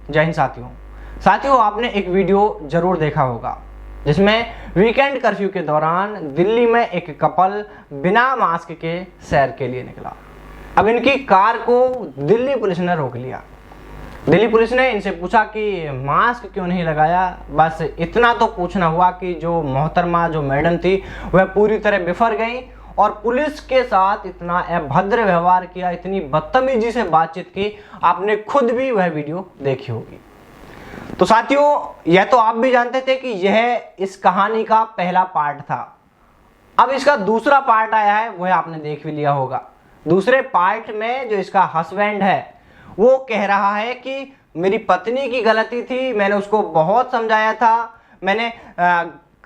जय हिंद साथियों, आपने एक वीडियो जरूर देखा होगा जिसमें वीकेंड कर्फ्यू के दौरान दिल्ली में एक कपल बिना मास्क के सैर के लिए निकला। अब इनकी कार को दिल्ली पुलिस ने रोक लिया। दिल्ली पुलिस ने इनसे पूछा कि मास्क क्यों नहीं लगाया। बस इतना तो पूछना हुआ कि जो मोहतरमा जो मैडम थी वह पूरी तरह बिफर गई और पुलिस के साथ इतना अभद्र व्यवहार किया, इतनी बदतमीजी से बातचीत की। आपने खुद भी वह वीडियो देखी होगी। तो साथियों, यह तो आप भी जानते थे कि यह इस कहानी का पहला पार्ट था। अब इसका दूसरा पार्ट आया है, वह आपने देख भी लिया होगा। दूसरे पार्ट में जो इसका हस्बैंड है वो कह रहा है कि मेरी पत्नी की गलती थी, मैंने उसको बहुत समझाया था। मैंने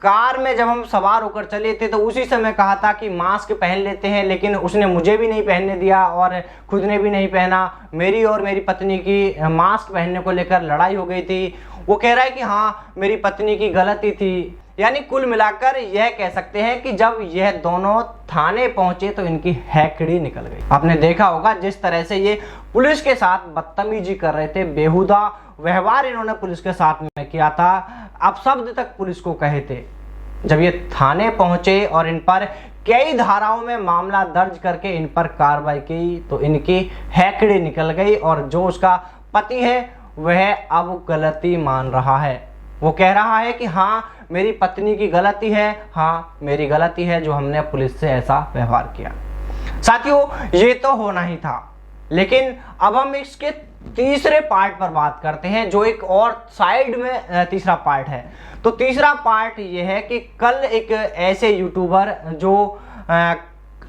कार में जब हम सवार होकर चले थे तो उसी समय कहा था कि मास्क पहन लेते हैं, लेकिन उसने मुझे भी नहीं पहनने दिया और खुद ने भी नहीं पहना। मेरी और मेरी पत्नी की मास्क पहनने को लेकर लड़ाई हो गई थी। वो कह रहा है कि हाँ, मेरी पत्नी की गलती थी। यानी कुल मिलाकर यह कह सकते हैं कि जब यह दोनों थाने पहुंचे तो इनकी हैकड़ी निकल गई। आपने देखा होगा जिस तरह से ये पुलिस के साथ बदतमीजी कर रहे थे, बेहुदा व्यवहार इन्होंने पुलिस के साथ में किया था। अब शब्द तक पुलिस को कहे थे। जब ये थाने पहुंचे और इन पर कई धाराओं में मामला दर्ज करके इन पर कार्रवाई की तो इनकी हैकड़ी निकल गई और जो उसका पति है वह अब गलती मान रहा है। वो कह रहा है कि हाँ, मेरी पत्नी की गलती है, हाँ मेरी गलती है जो हमने पुलिस से ऐसा व्यवहार किया। साथियों, ये तो होना ही था, लेकिन अब हम इसके तीसरे पार्ट पर बात करते हैं जो एक और साइड में तीसरा पार्ट है। तो तीसरा पार्ट ये है कि कल एक ऐसे यूट्यूबर जो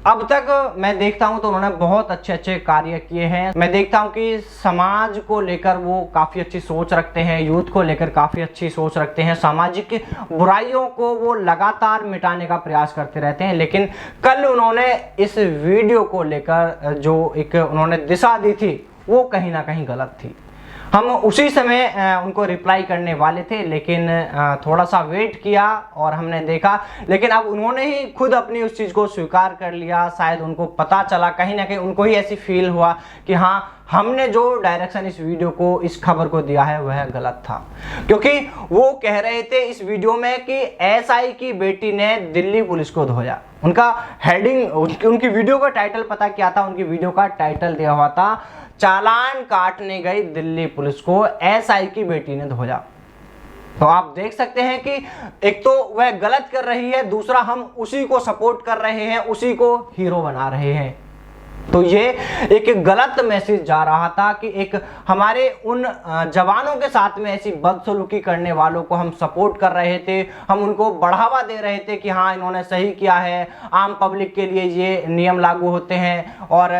अब तक मैं देखता हूं तो उन्होंने बहुत अच्छे कार्य किए हैं। मैं देखता हूं कि समाज को लेकर वो काफ़ी अच्छी सोच रखते हैं, यूथ को लेकर काफ़ी अच्छी सोच रखते हैं, सामाजिक बुराइयों को वो लगातार मिटाने का प्रयास करते रहते हैं। लेकिन कल उन्होंने इस वीडियो को लेकर जो एक उन्होंने दिशा दी थी वो कहीं ना कहीं गलत थी। हम उसी समय उनको रिप्लाई करने वाले थे, लेकिन थोड़ा सा वेट किया और हमने देखा, लेकिन अब उन्होंने ही खुद अपनी उस चीज़ को स्वीकार कर लिया। शायद उनको पता चला, कहीं ना कहीं उनको ही ऐसी फील हुआ कि हाँ, हमने जो डायरेक्शन इस वीडियो को, इस खबर को दिया है वह गलत था। क्योंकि वो कह रहे थे इस वीडियो में कि एसआई की बेटी ने दिल्ली पुलिस को धोया। उनका हेडिंग, उनकी वीडियो का टाइटल पता क्या था? उनकी वीडियो का टाइटल दिया हुआ था, चालान काटने गई दिल्ली पुलिस को एसआई की बेटी ने धोया। तो आप देख सकते हैं कि एक तो वह गलत कर रही है, दूसरा हम उसी को सपोर्ट कर रहे हैं, उसी को हीरो बना रहे हैं। तो ये एक गलत मैसेज जा रहा था कि एक हमारे उन जवानों के साथ में ऐसी बदसलूकी करने वालों को हम सपोर्ट कर रहे थे, हम उनको बढ़ावा दे रहे थे कि हाँ, इन्होंने सही किया है, आम पब्लिक के लिए ये नियम लागू होते हैं और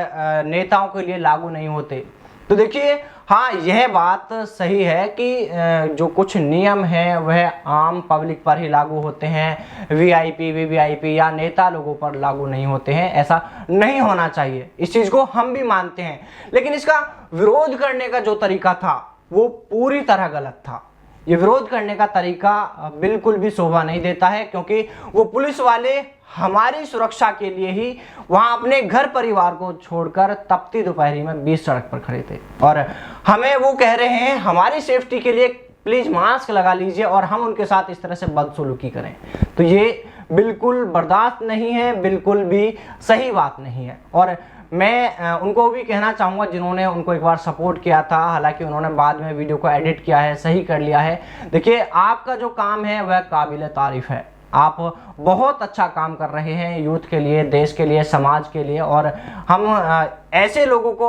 नेताओं के लिए लागू नहीं होते। तो देखिए, हाँ, यह बात सही है कि जो कुछ नियम हैं वह आम पब्लिक पर ही लागू होते हैं, वीआईपी, वीवीआईपी या नेता लोगों पर लागू नहीं होते हैं। ऐसा नहीं होना चाहिए, इस चीज़ को हम भी मानते हैं। लेकिन इसका विरोध करने का जो तरीका था वो पूरी तरह गलत था। ये विरोध करने का तरीका बिल्कुल भी शोभा नहीं देता है, क्योंकि वो पुलिस वाले हमारी सुरक्षा के लिए ही वहां अपने घर परिवार को छोड़कर तपती दोपहरी में 20 सड़क पर खड़े थे और हमें वो कह रहे हैं हमारी सेफ्टी के लिए प्लीज मास्क लगा लीजिए और हम उनके साथ इस तरह से बदसलूकी करें। तो ये बिल्कुल बर्दाश्त नहीं है, बिल्कुल भी सही बात नहीं है। और मैं उनको भी कहना चाहूँगा जिन्होंने उनको एक बार सपोर्ट किया था, हालांकि उन्होंने बाद में वीडियो को एडिट किया है, सही कर लिया है। देखिए, आपका जो काम है वह काबिल तारीफ है। आप बहुत अच्छा काम कर रहे हैं यूथ के लिए, देश के लिए, समाज के लिए, और हम ऐसे लोगों को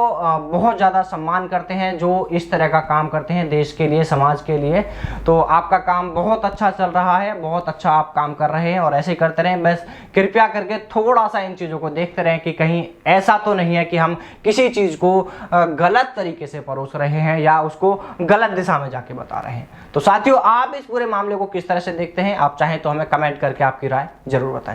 बहुत ज़्यादा सम्मान करते हैं जो इस तरह का काम करते हैं देश के लिए, समाज के लिए। तो आपका काम बहुत अच्छा चल रहा है, बहुत अच्छा आप काम कर रहे हैं और ऐसे ही करते रहें। बस कृपया करके थोड़ा सा इन चीज़ों को देखते रहें कि कहीं ऐसा तो नहीं है कि हम किसी चीज़ को गलत तरीके से परोस रहे हैं या उसको गलत दिशा में जाके बता रहे हैं। तो साथियों, आप इस पूरे मामले को किस तरह से देखते हैं? आप चाहें तो हमें कमेंट करके आपकी राय जरूर बताएं।